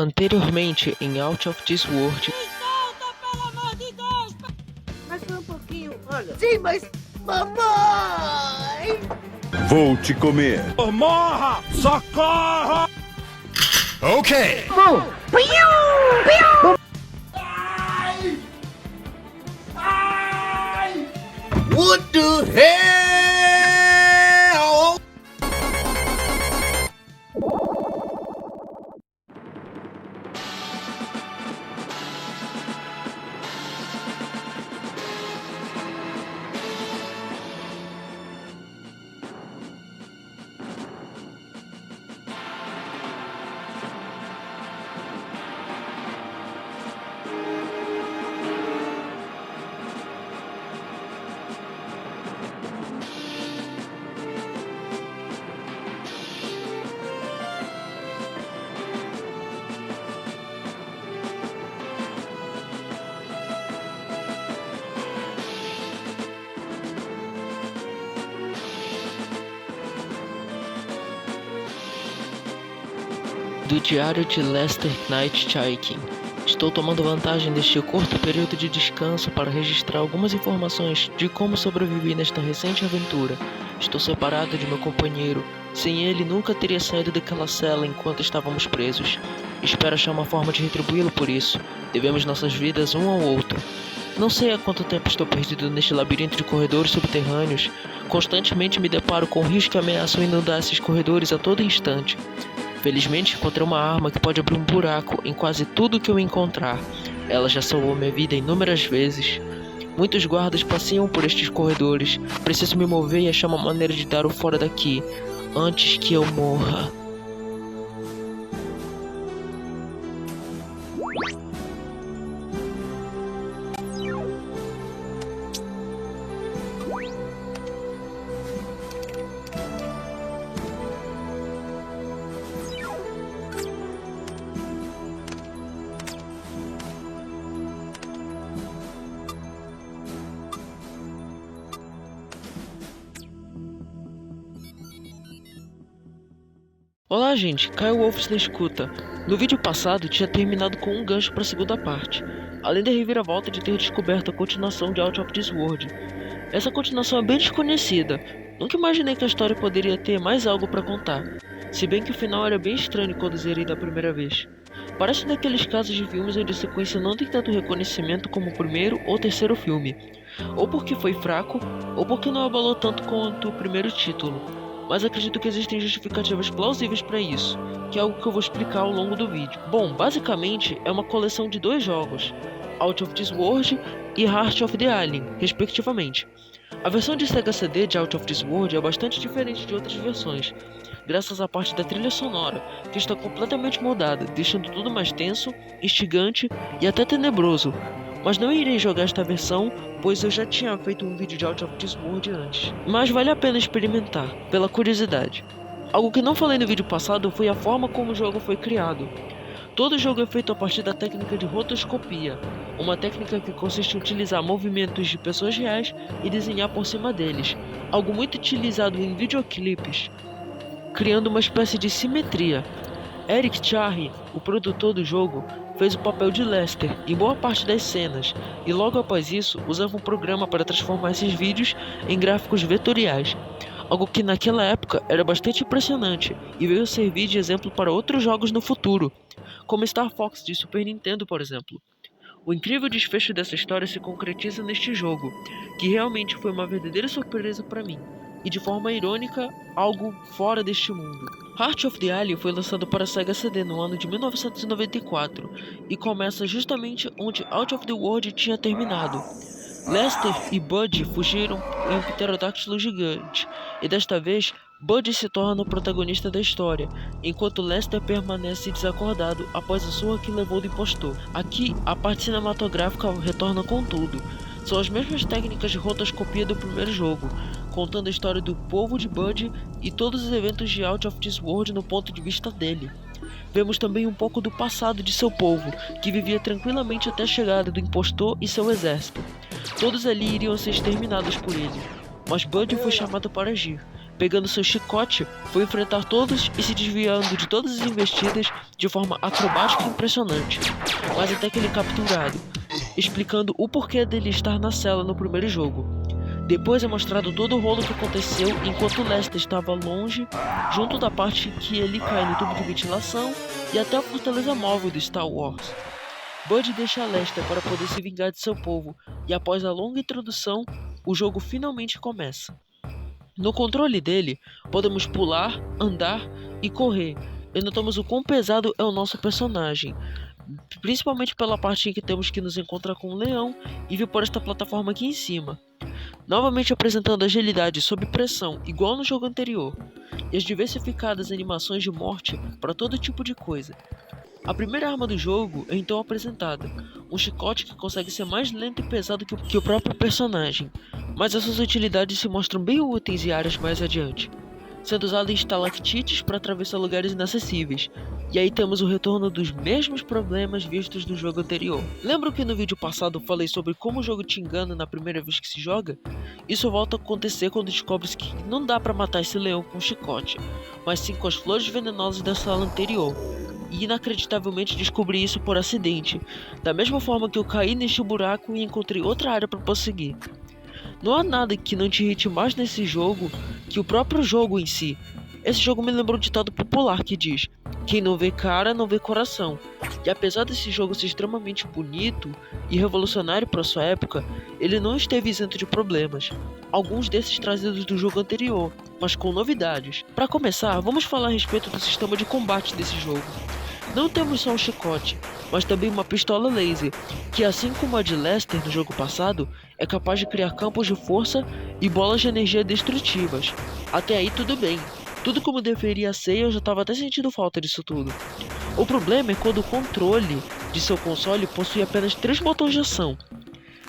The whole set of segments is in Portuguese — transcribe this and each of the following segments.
Anteriormente em Out of This World. Solta, pelo amor de Deus! Mas foi um pouquinho, olha. Sim, mas... Mamãe! Vou te comer. Morra! Socorro! Ok. What the hell? Do Diário de Lester Knight Chaikin. Estou tomando vantagem deste curto período de descanso para registrar algumas informações de como sobrevivi nesta recente aventura. Estou separado de meu companheiro. Sem ele, nunca teria saído daquela cela enquanto estávamos presos. Espero achar uma forma de retribuí-lo por isso. Devemos nossas vidas um ao outro. Não sei há quanto tempo estou perdido neste labirinto de corredores subterrâneos. Constantemente me deparo com riscos que ameaçam inundar esses corredores a todo instante. Felizmente encontrei uma arma que pode abrir um buraco em quase tudo que eu encontrar. Ela já salvou minha vida inúmeras vezes. Muitos guardas passeiam por estes corredores. Preciso me mover e achar uma maneira de dar o fora daqui, antes que eu morra. Olá gente, Caio Wolfs na escuta. No vídeo passado tinha terminado com um gancho para a segunda parte, além da reviravolta de ter descoberto a continuação de Out of This World. Essa continuação é bem desconhecida, nunca imaginei que a história poderia ter mais algo para contar, se bem que o final era bem estranho quando zerei da primeira vez. Parece daqueles casos de filmes onde a sequência não tem tanto reconhecimento como o primeiro ou terceiro filme, ou porque foi fraco, ou porque não abalou tanto quanto o primeiro título. Mas acredito que existem justificativas plausíveis para isso, que é algo que eu vou explicar ao longo do vídeo. Bom, basicamente é uma coleção de dois jogos, Out of This World e Heart of the Alien, respectivamente. A versão de Sega CD de Out of This World é bastante diferente de outras versões, graças à parte da trilha sonora, que está completamente mudada, deixando tudo mais tenso, instigante e até tenebroso. Mas não irei jogar esta versão, pois eu já tinha feito um vídeo de Out of This World antes. Mas vale a pena experimentar, pela curiosidade. Algo que não falei no vídeo passado foi a forma como o jogo foi criado. Todo o jogo é feito a partir da técnica de rotoscopia, uma técnica que consiste em utilizar movimentos de pessoas reais e desenhar por cima deles, algo muito utilizado em videoclipes, criando uma espécie de simetria. Eric Charry, o produtor do jogo, fez o papel de Lester em boa parte das cenas, e logo após isso usava um programa para transformar esses vídeos em gráficos vetoriais, algo que naquela época era bastante impressionante e veio servir de exemplo para outros jogos no futuro, como Star Fox de Super Nintendo, por exemplo. O incrível desfecho dessa história se concretiza neste jogo, que realmente foi uma verdadeira surpresa para mim, e de forma irônica, algo fora deste mundo. Heart of the Alien foi lançado para Sega CD no ano de 1994 e começa justamente onde Out of the World tinha terminado. Lester e Bud fugiram em um pterodáctilo gigante, e desta vez Bud se torna o protagonista da história, enquanto Lester permanece desacordado após a surra que levou do impostor. Aqui, a parte cinematográfica retorna com tudo. São as mesmas técnicas de rotoscopia do primeiro jogo, contando a história do povo de Bud e todos os eventos de Out of This World no ponto de vista dele. Vemos também um pouco do passado de seu povo, que vivia tranquilamente até a chegada do impostor e seu exército. Todos ali iriam ser exterminados por ele, mas Bud foi chamado para agir, pegando seu chicote, foi enfrentar todos e se desviando de todas as investidas de forma acrobática e impressionante, mas até que ele é capturado, explicando o porquê dele estar na cela no primeiro jogo. Depois é mostrado todo o rolo que aconteceu enquanto Lester estava longe, junto da parte que ele cai no tubo de ventilação e até a fortaleza móvel do Star Wars. Bud deixa Lester para poder se vingar de seu povo, e após a longa introdução, o jogo finalmente começa. No controle dele, podemos pular, andar e correr, e notamos o quão pesado é o nosso personagem, principalmente pela parte em que temos que nos encontrar com o leão e vir por esta plataforma aqui em cima. Novamente apresentando agilidade sob pressão, igual no jogo anterior, e as diversificadas animações de morte para todo tipo de coisa. A primeira arma do jogo é então apresentada, um chicote que consegue ser mais lento e pesado que o próprio personagem, mas as suas utilidades se mostram bem úteis em áreas mais adiante, sendo usado em estalactites para atravessar lugares inacessíveis. E aí temos o retorno dos mesmos problemas vistos no jogo anterior. Lembra que no vídeo passado eu falei sobre como o jogo te engana na primeira vez que se joga? Isso volta a acontecer quando descobres que não dá para matar esse leão com um chicote, mas sim com as flores venenosas da sala anterior. E inacreditavelmente descobri isso por acidente, da mesma forma que eu caí neste buraco e encontrei outra área para prosseguir. Não há nada que não te irrite mais nesse jogo que o próprio jogo em si. Esse jogo me lembrou um ditado popular que diz: quem não vê cara, não vê coração. E apesar desse jogo ser extremamente bonito e revolucionário para sua época, ele não esteve isento de problemas. Alguns desses trazidos do jogo anterior, mas com novidades. Para começar, vamos falar a respeito do sistema de combate desse jogo. Não temos só um chicote, mas também uma pistola laser, que assim como a de Lester no jogo passado, é capaz de criar campos de força e bolas de energia destrutivas. Até aí tudo bem, tudo como deveria ser e eu já estava até sentindo falta disso tudo. O problema é quando o controle de seu console possui apenas 3 botões de ação.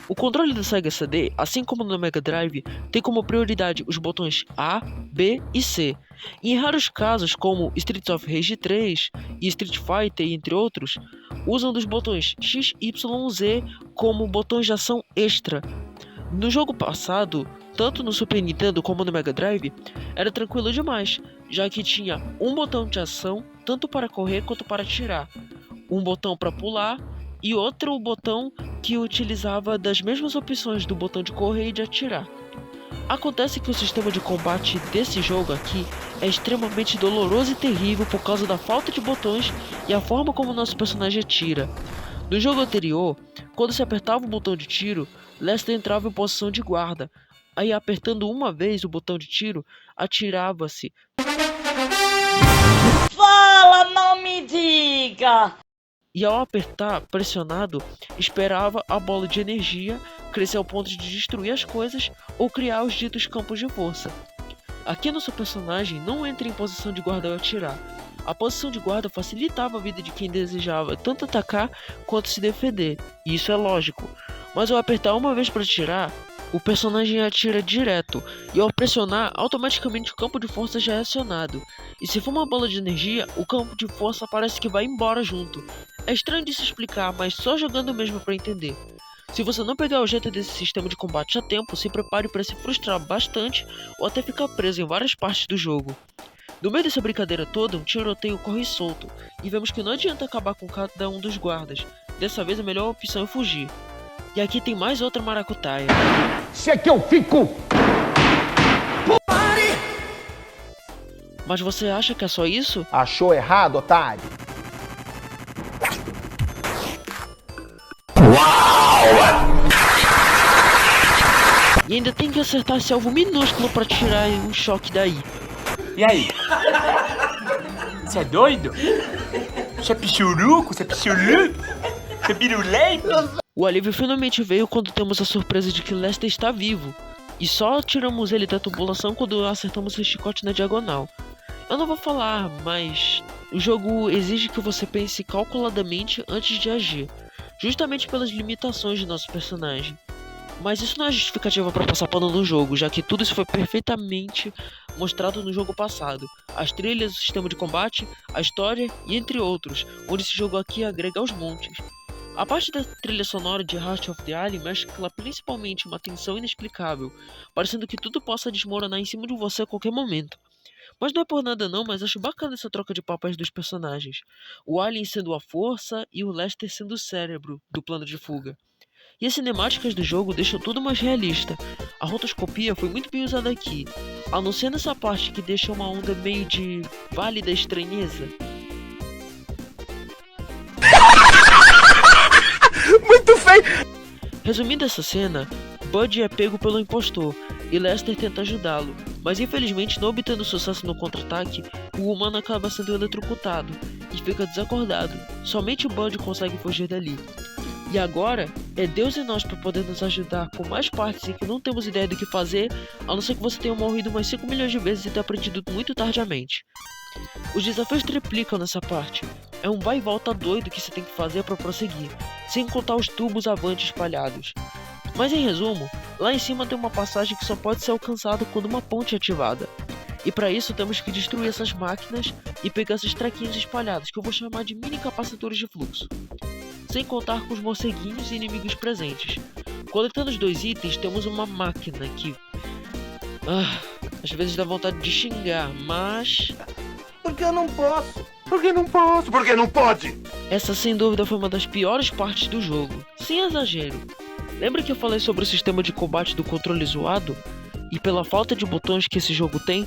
O controle do Sega CD, assim como no Mega Drive, tem como prioridade os botões A, B e C. E em raros casos, como Streets of Rage 3 e Street Fighter, entre outros, usam dos botões X, Y, Z como botões de ação extra. No jogo passado, tanto no Super Nintendo como no Mega Drive, era tranquilo demais, já que tinha um botão de ação tanto para correr quanto para atirar, um botão para pular e outro botão que utilizava das mesmas opções do botão de correr e de atirar. Acontece que o sistema de combate desse jogo aqui é extremamente doloroso e terrível por causa da falta de botões e a forma como nosso personagem atira. No jogo anterior, quando se apertava o botão de tiro, Lester entrava em posição de guarda, aí apertando uma vez o botão de tiro, atirava-se. Fala, não me diga! E ao apertar pressionado, esperava a bola de energia crescer ao ponto de destruir as coisas ou criar os ditos campos de força. Aqui nosso personagem não entra em posição de guarda ao atirar. A posição de guarda facilitava a vida de quem desejava tanto atacar quanto se defender, e isso é lógico. Mas ao apertar uma vez para atirar, o personagem atira direto, e ao pressionar, automaticamente o campo de força já é acionado. E se for uma bola de energia, o campo de força parece que vai embora junto. É estranho de se explicar, mas só jogando mesmo para entender. Se você não pegar o jeito desse sistema de combate a tempo, se prepare para se frustrar bastante ou até ficar preso em várias partes do jogo. No meio dessa brincadeira toda, um tiroteio corre solto, e vemos que não adianta acabar com cada um dos guardas. Dessa vez a melhor opção é fugir. E aqui tem mais outra maracutaia. Se é que eu fico... Mas você acha que é só isso? Achou errado, otário? E ainda tem que acertar esse alvo minúsculo para tirar um choque daí. E aí? Você é doido? Você é pichuruco? Você é pichuruco? Você é pirulento? O alívio finalmente veio quando temos a surpresa de que Lester está vivo. E só tiramos ele da tubulação quando acertamos o chicote na diagonal. Eu não vou falar, mas o jogo exige que você pense calculadamente antes de agir, justamente pelas limitações de nosso personagem. Mas isso não é justificativa para passar pano no jogo, já que tudo isso foi perfeitamente mostrado no jogo passado. As trilhas, o sistema de combate, a história e entre outros, onde esse jogo aqui agrega aos montes. A parte da trilha sonora de Heart of the Alien mescla principalmente uma tensão inexplicável, parecendo que tudo possa desmoronar em cima de você a qualquer momento. Mas não é por nada não, mas acho bacana essa troca de papéis dos personagens. O Alien sendo a força e o Lester sendo o cérebro do plano de fuga. E as cinemáticas do jogo deixam tudo mais realista. A rotoscopia foi muito bem usada aqui, a não ser nessa parte que deixa uma onda meio de Vale da Estranheza. Muito feio! Resumindo essa cena, Bud é pego pelo impostor e Lester tenta ajudá-lo, mas infelizmente, não obtendo sucesso no contra-ataque, o humano acaba sendo eletrocutado e fica desacordado. Somente o Bud consegue fugir dali. E agora, é Deus e nós para poder nos ajudar com mais partes em que não temos ideia do que fazer, a não ser que você tenha morrido umas 5 milhões de vezes e tenha aprendido muito tardiamente. Os desafios triplicam nessa parte. É um vai e volta doido que você tem que fazer para prosseguir, sem contar os tubos avante espalhados. Mas em resumo, lá em cima tem uma passagem que só pode ser alcançada quando uma ponte é ativada. E para isso temos que destruir essas máquinas e pegar esses trequinhos espalhados, que eu vou chamar de mini capacitores de fluxo. Sem contar com os morceguinhos e inimigos presentes. Coletando os 2 itens, temos uma máquina que... às vezes dá vontade de xingar, mas... Porque eu não posso. Por que não posso? Por que não pode? essa sem dúvida foi uma das piores partes do jogo, sem exagero. Lembra que eu falei sobre o sistema de combate do controle zoado? E pela falta de botões que esse jogo tem,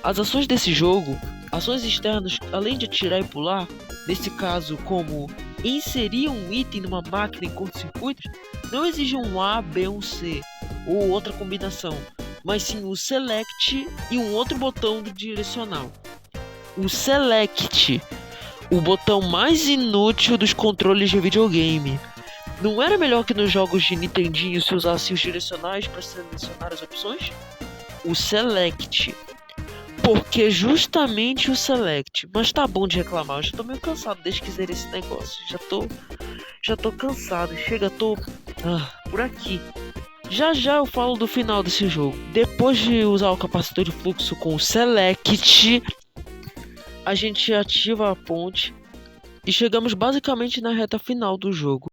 as ações desse jogo, ações externas além de atirar e pular, nesse caso como inserir um item numa máquina em curto-circuitos, não exigem um A, B ou C, ou outra combinação, mas sim o Select e um outro botão do direcional. O Select, o botão mais inútil dos controles de videogame. Não era melhor que nos jogos de Nintendinho se usasse os direcionais para selecionar as opções? O Select. Porque justamente o Select. Mas tá bom de reclamar, eu já tô meio cansado desde que zerei esse negócio. Já tô cansado, chega, tô por aqui. Já eu falo do final desse jogo. Depois de usar o capacitor de fluxo com o Select, a gente ativa a ponte e chegamos basicamente na reta final do jogo.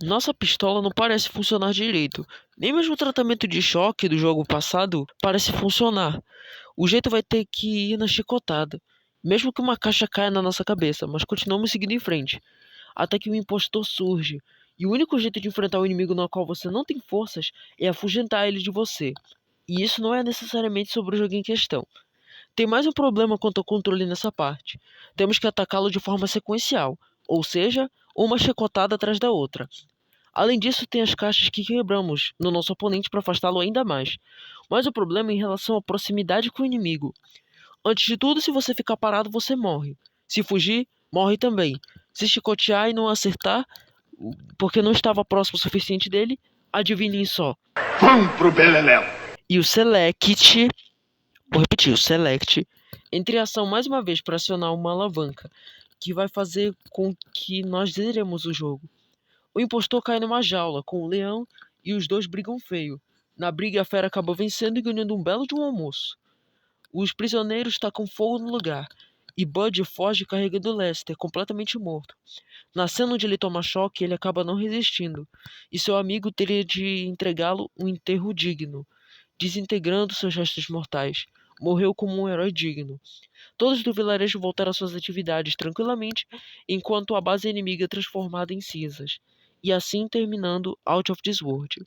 Nossa pistola não parece funcionar direito, nem mesmo o tratamento de choque do jogo passado parece funcionar. O jeito vai ter que ir na chicotada, mesmo que uma caixa caia na nossa cabeça, mas continuamos seguindo em frente, até que o impostor surge, e o único jeito de enfrentar o inimigo no qual você não tem forças é afugentar ele de você, e isso não é necessariamente sobre o jogo em questão. Tem mais um problema quanto ao controle nessa parte, temos que atacá-lo de forma sequencial, ou seja, uma chicotada atrás da outra. Além disso, tem as caixas que quebramos no nosso oponente para afastá-lo ainda mais. Mas o problema é em relação à proximidade com o inimigo. Antes de tudo, se você ficar parado, você morre. Se fugir, morre também. Se chicotear e não acertar, porque não estava próximo o suficiente dele, adivinhem só. Vamos pro beleléu. E o Select, vou repetir, o Select, entre a ação mais uma vez para acionar uma alavanca, que vai fazer com que nós zeremos o jogo. O impostor cai numa jaula com o leão e os dois brigam feio. Na briga, a fera acaba vencendo e ganhando um belo de um almoço. Os prisioneiros tacam fogo no lugar e Bud foge carregando Lester, completamente morto. Na cena onde ele toma choque, ele acaba não resistindo e seu amigo teria de entregá-lo um enterro digno, desintegrando seus restos mortais. Morreu como um herói digno. Todos do vilarejo voltaram às suas atividades tranquilamente, enquanto a base inimiga é transformada em cinzas. E assim terminando Out of This World.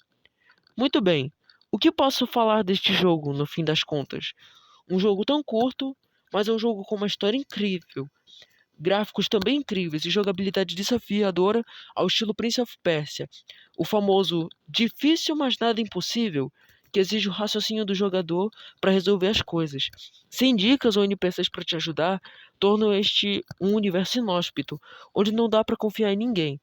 Muito bem, o que posso falar deste jogo no fim das contas? Um jogo tão curto, mas é um jogo com uma história incrível, gráficos também incríveis e jogabilidade desafiadora ao estilo Prince of Persia. O famoso difícil mas nada impossível, que exige o raciocínio do jogador para resolver as coisas. Sem dicas ou NPCs para te ajudar, tornam este um universo inóspito, onde não dá para confiar em ninguém.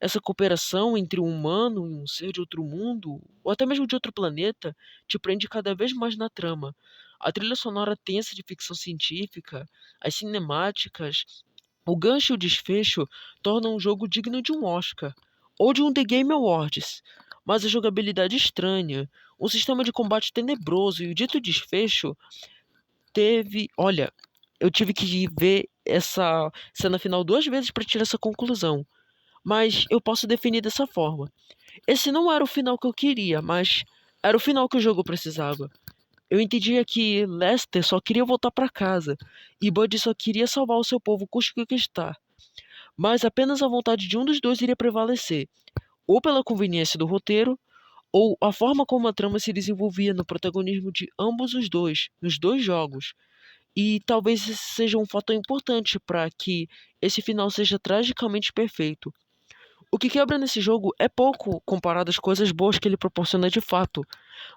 Essa cooperação entre um humano e um ser de outro mundo, ou até mesmo de outro planeta, te prende cada vez mais na trama. A trilha sonora tensa de ficção científica, as cinemáticas, o gancho e o desfecho tornam um jogo digno de um Oscar, ou de um The Game Awards. Mas a jogabilidade estranha, um sistema de combate tenebroso e o dito desfecho teve... Olha, eu tive que ver essa cena final 2 vezes para tirar essa conclusão. mas eu posso definir dessa forma. Esse não era o final que eu queria, mas era o final que o jogo precisava. Eu entendia que Lester só queria voltar para casa e Bud só queria salvar o seu povo custe o que custar. Mas apenas a vontade de um dos dois iria prevalecer, ou pela conveniência do roteiro, ou a forma como a trama se desenvolvia no protagonismo de ambos os dois, nos dois jogos. E talvez esse seja um fator importante para que esse final seja tragicamente perfeito. O que quebra nesse jogo é pouco comparado às coisas boas que ele proporciona de fato,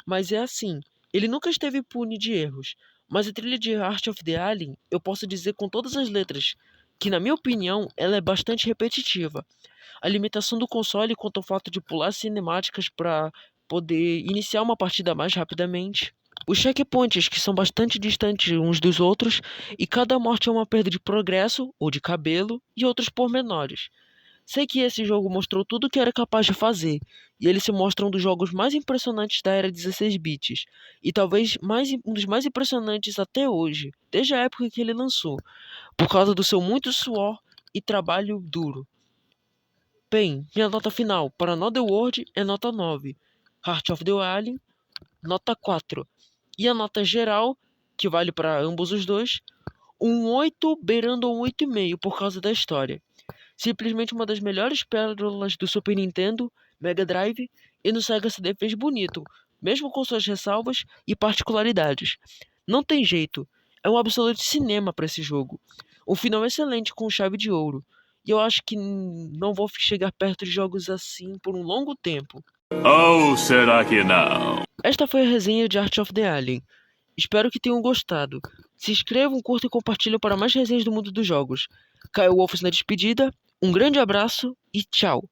mas é assim, ele nunca esteve impune de erros. Mas a trilha de Heart of the Alien, eu posso dizer com todas as letras, que na minha opinião ela é bastante repetitiva. A limitação do console quanto ao fato de pular cinemáticas para poder iniciar uma partida mais rapidamente. Os checkpoints que são bastante distantes uns dos outros e cada morte é uma perda de progresso ou de cabelo e outros pormenores. Sei que esse jogo mostrou tudo o que era capaz de fazer, e ele se mostra um dos jogos mais impressionantes da era 16 bits, e talvez um dos mais impressionantes até hoje, desde a época que ele lançou, por causa do seu muito suor e trabalho duro. Bem, minha nota final para Another World é nota 9, Heart of the Alien, nota 4, e a nota geral, que vale para ambos os dois, um 8 beirando um 8,5 por causa da história. Simplesmente uma das melhores pérolas do Super Nintendo, Mega Drive e no Sega CD fez bonito, mesmo com suas ressalvas e particularidades. Não tem jeito, é um absoluto cinema para esse jogo. Um final excelente com chave de ouro. E eu acho que não vou chegar perto de jogos assim por um longo tempo. Ou será que não? Esta foi a resenha de Heart of the Alien. Espero que tenham gostado. Se inscrevam, curtam e compartilhem para mais resenhas do mundo dos jogos. Caio Wolfs na despedida, um grande abraço e tchau!